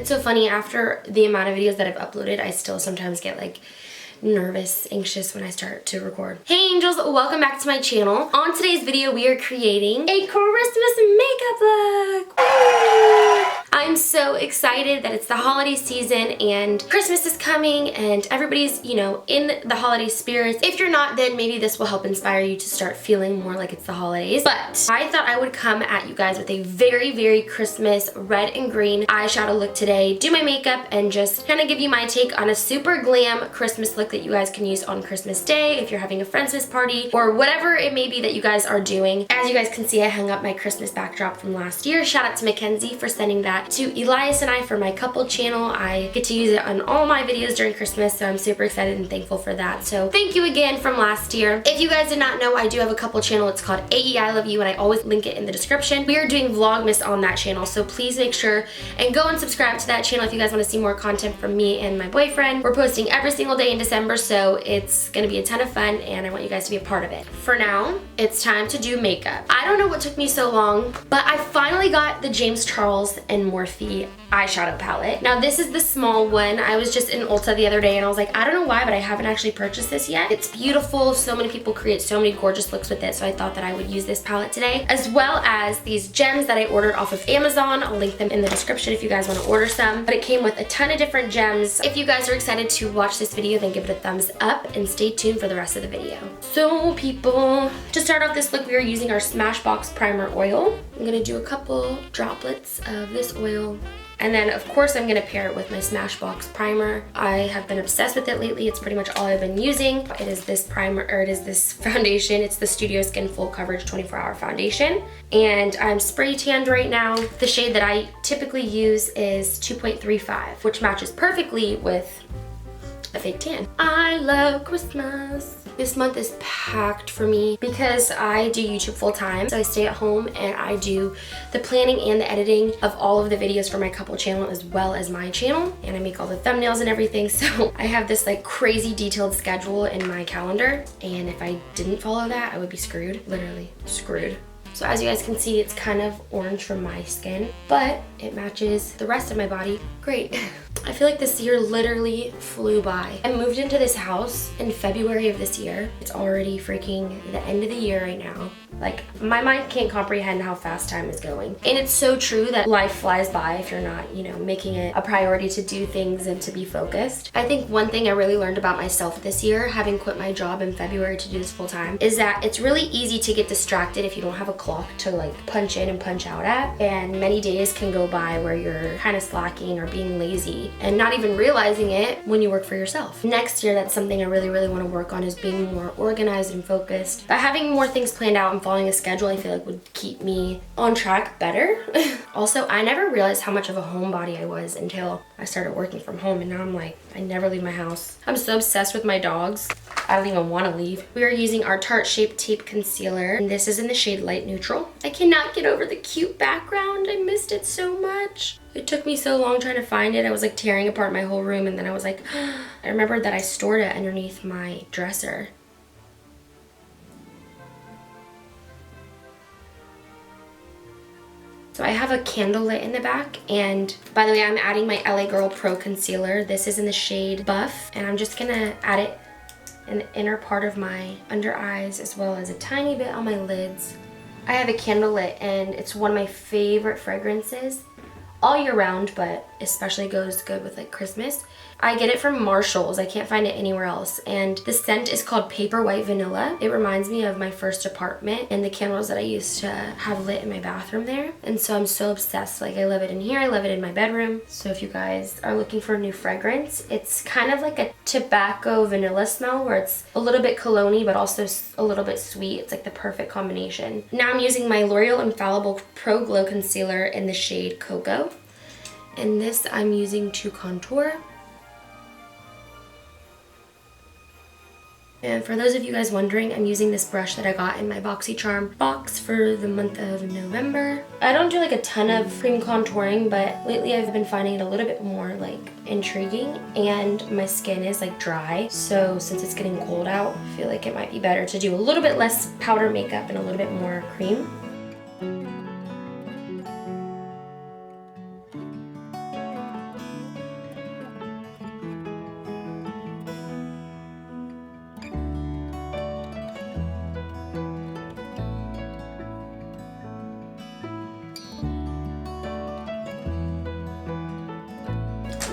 It's so funny, after the amount of videos that I've uploaded, I still sometimes get like nervous, anxious when I start to record. Hey angels, welcome back to my channel. On today's video, we are creating a Christmas makeup look. Woo! I'm so excited that it's the holiday season and Christmas is coming and everybody's, you know, in the holiday spirits. If you're not, then maybe this will help inspire you to start feeling more like it's the holidays. But I thought I would come at you guys with a very, very Christmas red and green eyeshadow look today, do my makeup, and just kind of give you my take on a super glam Christmas look that you guys can use on Christmas Day if you're having a Friendsmas party or whatever it may be that you guys are doing. As you guys can see, I hung up my Christmas backdrop from last year. Shout out to Mackenzie for sending that to Elias and I for my couple channel. I get to use it on all my videos during Christmas, so I'm super excited and thankful for that. So thank you again from last year. If you guys did not know, I do have a couple channel. It's called AE I Love You, and I always link it in the description. We are doing Vlogmas on that channel, so please make sure and go and subscribe to that channel if you guys want to see more content from me and my boyfriend. We're posting every single day in December, so it's gonna be a ton of fun and I want you guys to be a part of it. For now, it's time to do makeup. I don't know what took me so long, but I finally got the James Charles and Morphe eyeshadow palette. Now this is the small one. I was just in Ulta the other day and I was like, I don't know why, but I haven't actually purchased this yet. It's beautiful. So many people create so many gorgeous looks with it, so I thought that I would use this palette today, as well as these gems that I ordered off of Amazon. I'll link them in the description if you guys want to order some, but it came with a ton of different gems. If you guys are excited to watch this video, then give it a thumbs up and stay tuned for the rest of the video. So people, to start off this look, we are using our Smashbox primer oil. I'm gonna do a couple droplets of this oil, and then of course I'm gonna pair it with my Smashbox primer. I have been obsessed with it lately. It's pretty much all I've been using. It is this primer, or it is this foundation. It's the Studio Skin Full Coverage 24-Hour Foundation. And I'm spray tanned right now. The shade that I typically use is 2.35, which matches perfectly with a fake tan. I love Christmas. This month is packed for me because I do YouTube full time. So I stay at home and I do the planning and the editing of all of the videos for my couple channel as well as my channel. And I make all the thumbnails and everything. So I have this like crazy detailed schedule in my calendar. And if I didn't follow that, I would be screwed, literally screwed. So as you guys can see, it's kind of orange from my skin, but it matches the rest of my body great. I feel like this year literally flew by. I moved into this house in February of this year. It's already freaking the end of the year right now. Like, my mind can't comprehend how fast time is going. And it's so true that life flies by if you're not, you know, making it a priority to do things and to be focused. I think one thing I really learned about myself this year, having quit my job in February to do this full time, is that it's really easy to get distracted if you don't have a clock to like punch in and punch out at. And many days can go by where you're kind of slacking or being lazy and not even realizing it when you work for yourself. Next year, that's something I really, really want to work on, is being more organized and focused. But having more things planned out and following a schedule, I feel like would keep me on track better. Also, I never realized how much of a homebody I was until I started working from home, and now I'm like, I never leave my house. I'm so obsessed with my dogs. I don't even want to leave. We are using our Tarte Shape Tape Concealer, and this is in the shade Light Neutral. I cannot get over the cute background. I missed it so much. It took me so long trying to find it. I was like tearing apart my whole room, and then I was like, I remembered that I stored it underneath my dresser. So I have a candle lit in the back, and by the way, I'm adding my LA Girl Pro Concealer. This is in the shade Buff, and I'm just gonna add it in the inner part of my under eyes as well as a tiny bit on my lids. I have a candle lit, and it's one of my favorite fragrances all year round, but especially goes good with like Christmas. I get it from Marshall's. I can't find it anywhere else. And the scent is called Paper White Vanilla. It reminds me of my first apartment and the candles that I used to have lit in my bathroom there. And so I'm so obsessed. Like, I love it in here. I love it in my bedroom. So if you guys are looking for a new fragrance, it's kind of like a tobacco vanilla smell where it's a little bit cologne-y but also a little bit sweet. It's like the perfect combination. Now I'm using my L'Oreal Infallible Pro Glow Concealer in the shade Cocoa. And this I'm using to contour. And for those of you guys wondering, I'm using this brush that I got in my BoxyCharm box for the month of November. I don't do like a ton of cream contouring, but lately I've been finding it a little bit more like intriguing, and my skin is like dry. So since it's getting cold out, I feel like it might be better to do a little bit less powder makeup and a little bit more cream.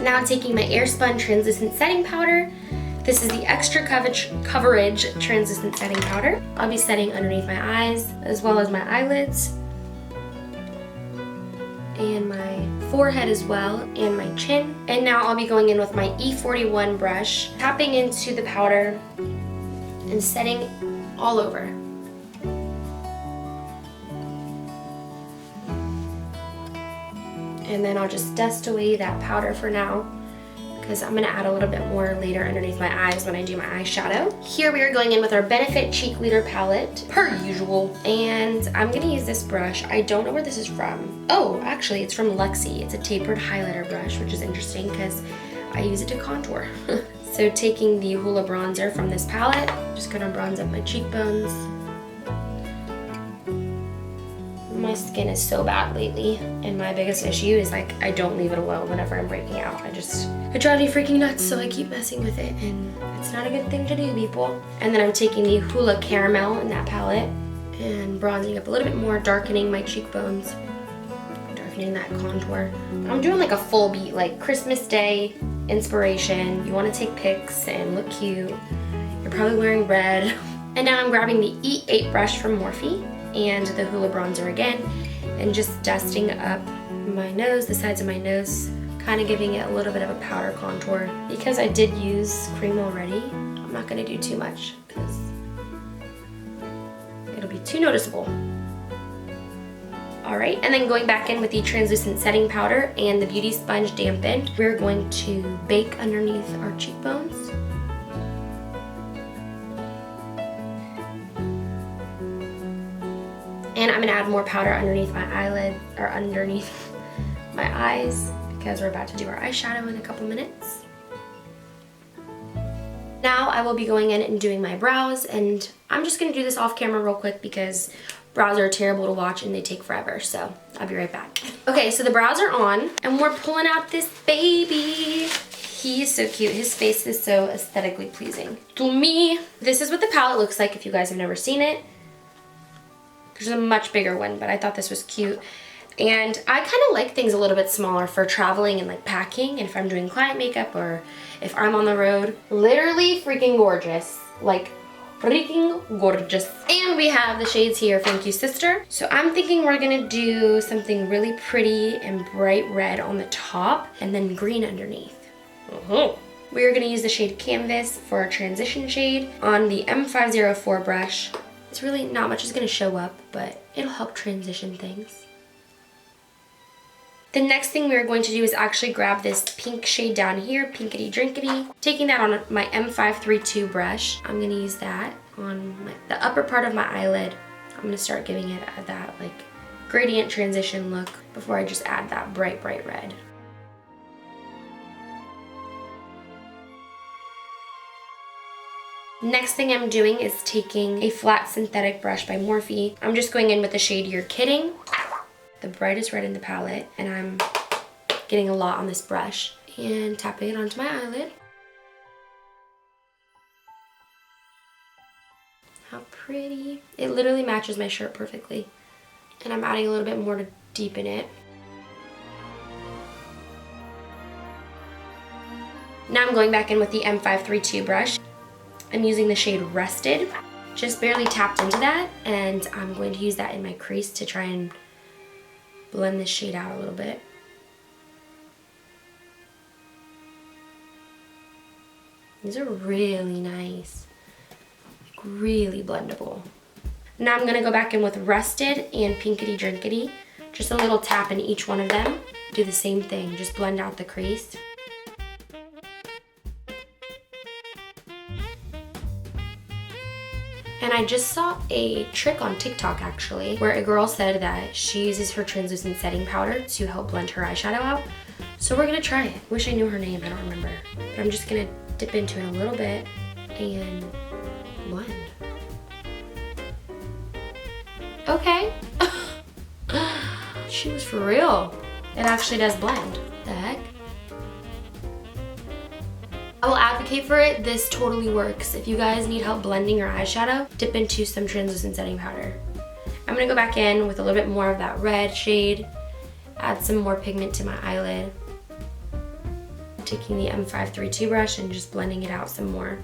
Now taking my Airspun translucent setting powder. This is the extra coverage translucent setting powder. I'll be setting underneath my eyes as well as my eyelids and my forehead as well, and my chin. And now I'll be going in with my E41 brush, tapping into the powder and setting all over. And then I'll just dust away that powder for now, because I'm gonna add a little bit more later underneath my eyes when I do my eyeshadow. Here we are going in with our Benefit Cheek Leader palette, per usual. And I'm gonna use this brush. I don't know where this is from. Oh, actually it's from Luxie. It's a tapered highlighter brush, which is interesting because I use it to contour. So taking the Hoola bronzer from this palette, just gonna bronze up my cheekbones. My skin is so bad lately, and my biggest issue is like I don't leave it alone whenever I'm breaking out. It drives me freaking nuts, so I keep messing with it, and it's not a good thing to do, people. And then I'm taking the Hoola Caramel in that palette and bronzing up a little bit more, darkening my cheekbones, darkening that contour. I'm doing like a full beat, like Christmas Day inspiration. You want to take pics and look cute. You're probably wearing red. And now I'm grabbing the E8 brush from Morphe and the Hoola bronzer again, and just dusting up my nose, the sides of my nose, kind of giving it a little bit of a powder contour. Because I did use cream already, I'm not going to do too much because it'll be too noticeable. Alright, and then going back in with the translucent setting powder and the Beauty Sponge dampened, we're going to bake underneath our cheekbones. And I'm gonna add more powder underneath my eyelid, or underneath my eyes, because we're about to do our eyeshadow in a couple minutes. Now I will be going in and doing my brows, and I'm just gonna do this off camera real quick because brows are terrible to watch and they take forever, so I'll be right back. Okay, so the brows are on, and we're pulling out this baby. He is so cute. His face is so aesthetically pleasing to me. This is what the palette looks like if you guys have never seen it. There's a much bigger one, but I thought this was cute. And I kind of like things a little bit smaller for traveling and like packing, and if I'm doing client makeup or if I'm on the road. Literally freaking gorgeous. Like freaking gorgeous. And we have the shades here, Thank You Sister. So I'm thinking we're gonna do something really pretty and bright red on the top and then green underneath. We're gonna use the shade Canvas for our transition shade on the M504 brush. It's really not much is going to show up, but it'll help transition things. The next thing we're going to do is actually grab this pink shade down here, Pinkity Drinkity. Taking that on my M532 brush, I'm going to use that on the upper part of my eyelid. I'm going to start giving it that like gradient transition look before I just add that bright, bright red. Next thing I'm doing is taking a flat synthetic brush by Morphe. I'm just going in with the shade You're Kidding, the brightest red in the palette, and I'm getting a lot on this brush and tapping it onto my eyelid. How pretty. It literally matches my shirt perfectly. And I'm adding a little bit more to deepen it. Now I'm going back in with the M532 brush. I'm using the shade Rested. Just barely tapped into that, and I'm going to use that in my crease to try and blend this shade out a little bit. These are really nice, like really blendable. Now I'm gonna go back in with Rested and Pinkity Drinkity. Just a little tap in each one of them. Do the same thing, just blend out the crease. And I just saw a trick on TikTok actually, where a girl said that she uses her translucent setting powder to help blend her eyeshadow out. So we're gonna try it. Wish I knew her name, I don't remember. But I'm just gonna dip into it a little bit and blend. Okay. She was for real. It actually does blend. The heck? I will advocate for it. This totally works. If you guys need help blending your eyeshadow, dip into some translucent setting powder. I'm gonna go back in with a little bit more of that red shade, add some more pigment to my eyelid. taking the M532 brush and just blending it out some more.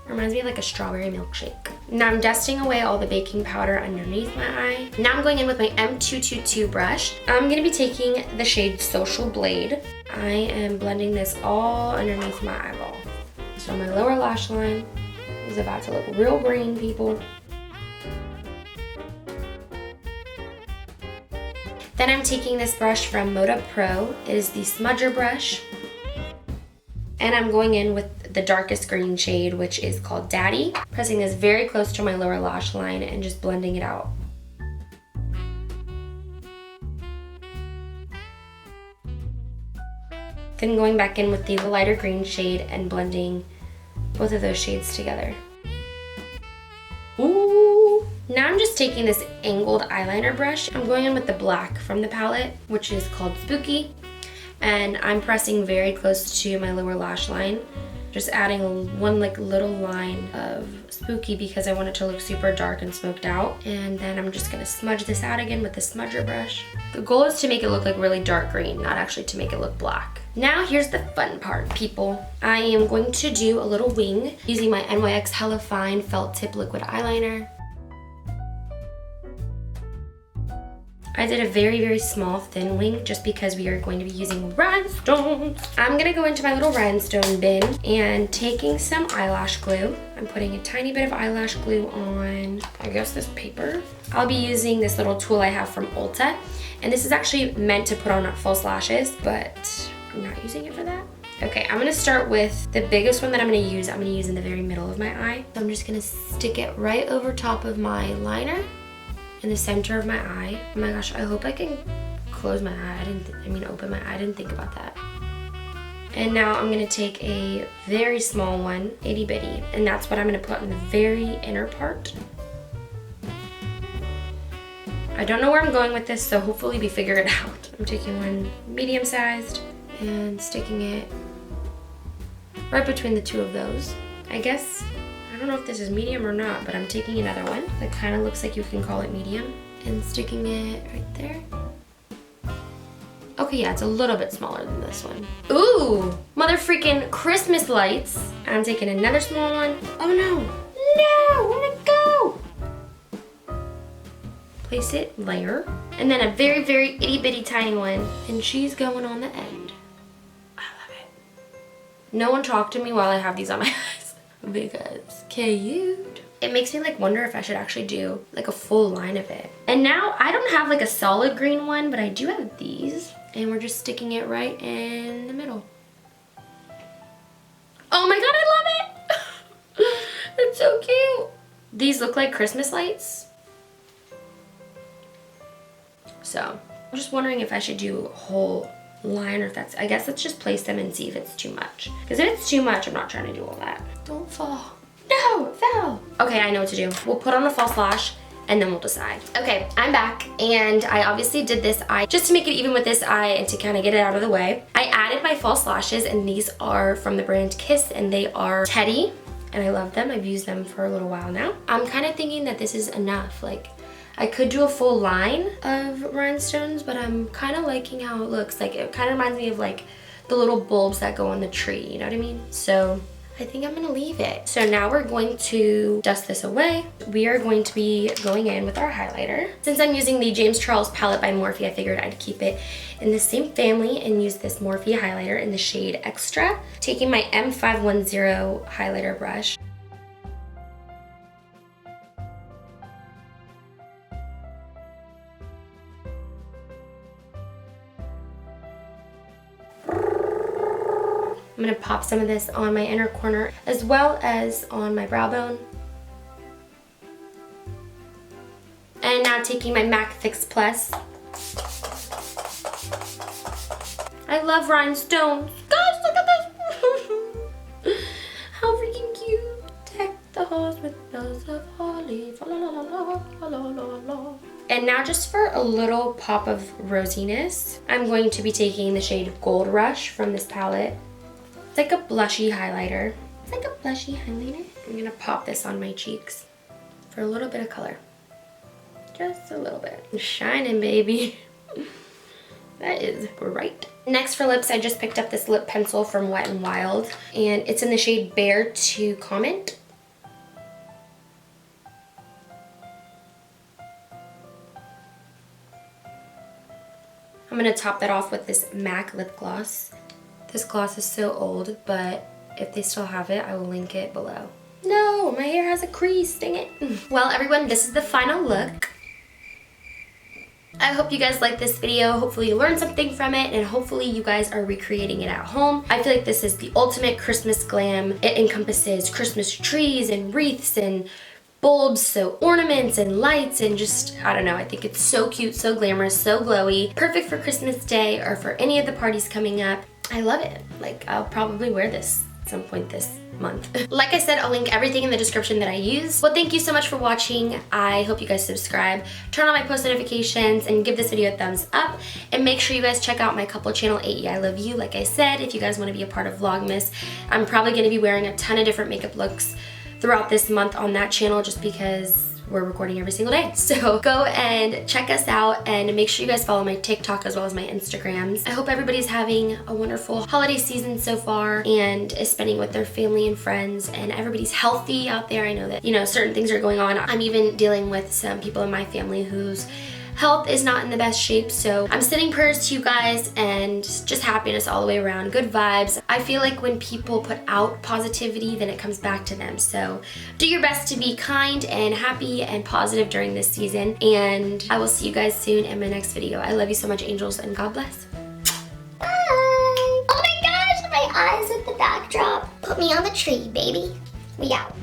Reminds me of like a strawberry milkshake. Now I'm dusting away all the baking powder underneath my eye. Now I'm going in with my M222 brush. I'm gonna be taking the shade Social Blade. I am blending this all underneath my eyeball. So my lower lash line is about to look real green, people. Then I'm taking this brush from Moda Pro. It is the smudger brush. And I'm going in with the darkest green shade, which is called Daddy. Pressing this very close to my lower lash line and just blending it out. Then going back in with the lighter green shade and blending both of those shades together. Ooh! Now I'm just taking this angled eyeliner brush. I'm going in with the black from the palette, which is called Spooky. And I'm pressing very close to my lower lash line. Just adding one like little line of Spooky because I want it to look super dark and smoked out. And then I'm just gonna smudge this out again with the smudger brush. The goal is to make it look like really dark green, not actually to make it look black. Now here's the fun part, people. I am going to do a little wing using my NYX Hella Fine Felt Tip Liquid Eyeliner. I did a very, very small thin wing just because we are going to be using rhinestones. I'm gonna go into my little rhinestone bin and taking some eyelash glue. I'm putting a tiny bit of eyelash glue on, I guess, this paper. I'll be using this little tool I have from Ulta. And this is actually meant to put on false lashes, but I'm not using it for that. Okay, I'm gonna start with the biggest one that I'm gonna use in the very middle of my eye. So I'm just gonna stick it right over top of my liner in the center of my eye. Oh my gosh, I hope I can close my eye. Open my eye. I didn't think about that. And now I'm gonna take a very small one, itty bitty, and that's what I'm gonna put on the very inner part. I don't know where I'm going with this, so hopefully we figure it out. I'm taking one medium sized and sticking it right between the two of those. I guess, I don't know if this is medium or not, but I'm taking another one that kind of looks like you can call it medium and sticking it right there. Okay, yeah, it's a little bit smaller than this one. Ooh, mother freaking Christmas lights. I'm taking another small one. Oh no, no, where'd it go? Place it, layer, and then a very, very itty bitty tiny one, and she's going on the end. I love it. No one talk to me while I have these on my eyes because cute. It makes me like wonder if I should actually do like a full line of it. And now I don't have like a solid green one, but I do have these. And we're just sticking it right in the middle. Oh my god, I love it! It's so cute. These look like Christmas lights. So, I'm just wondering if I should do a whole line or if that's, I guess let's just place them and see if it's too much. Because if it's too much, I'm not trying to do all that. Don't fall. No, it fell. Okay, I know what to do. We'll put on a false lash and then we'll decide. Okay, I'm back, and I obviously did this eye just to make it even with this eye and to kind of get it out of the way. I added my false lashes, and these are from the brand Kiss, and they are Teddy, and I love them. I've used them for a little while now. I'm kind of thinking that this is enough. Like, I could do a full line of rhinestones, but I'm kind of liking how it looks. Like, it kind of reminds me of like the little bulbs that go on the tree, you know what I mean? So I think I'm gonna leave it. So now we're going to dust this away. We are going to be going in with our highlighter. Since I'm using the James Charles palette by Morphe, I figured I'd keep it in the same family and use this Morphe highlighter in the shade Extra. Taking my M510 highlighter brush. I'm gonna pop some of this on my inner corner as well as on my brow bone. And now taking my MAC Fix Plus. I love rhinestones. Guys, look at this. How freaking cute. Deck the halls with bells of holly. La, la, la, la, la, la, la, la. And now just for a little pop of rosiness, I'm going to be taking the shade Gold Rush from this palette. It's like a blushy highlighter. It's like a blushy highlighter. I'm gonna pop this on my cheeks for a little bit of color. Just a little bit. I'm shining, baby. That is right. Next for lips, I just picked up this lip pencil from Wet n Wild, and it's in the shade Bear to Comment. I'm gonna top that off with this MAC lip gloss. This gloss is so old, but if they still have it, I will link it below. No, my hair has a crease, dang it. Well, everyone, this is the final look. I hope you guys liked this video. Hopefully you learned something from it, and hopefully you guys are recreating it at home. I feel like this is the ultimate Christmas glam. It encompasses Christmas trees and wreaths and bulbs, so ornaments and lights, and just, I don't know, I think it's so cute, so glamorous, so glowy. Perfect for Christmas Day or for any of the parties coming up. I love it. Like, I'll probably wear this at some point this month. Like I said, I'll link everything in the description that I use. Well, thank you so much for watching. I hope you guys subscribe, turn on my post notifications, and give this video a thumbs up. And make sure you guys check out my couple channel, AE I Love You. Like I said, if you guys want to be a part of Vlogmas, I'm probably going to be wearing a ton of different makeup looks throughout this month on that channel, just because we're recording every single day. So go and check us out, and make sure you guys follow my TikTok as well as my Instagrams. I hope everybody's having a wonderful holiday season so far and is spending with their family and friends, and everybody's healthy out there. I know that, you know, certain things are going on. I'm even dealing with some people in my family whose health is not in the best shape, so I'm sending prayers to you guys and just happiness all the way around, good vibes. I feel like when people put out positivity, then it comes back to them. So do your best to be kind and happy and positive during this season, and I will see you guys soon in my next video. I love you so much, angels, and God bless. Bye! Oh my gosh, my eyes with the backdrop. Put me on the tree, baby. We out.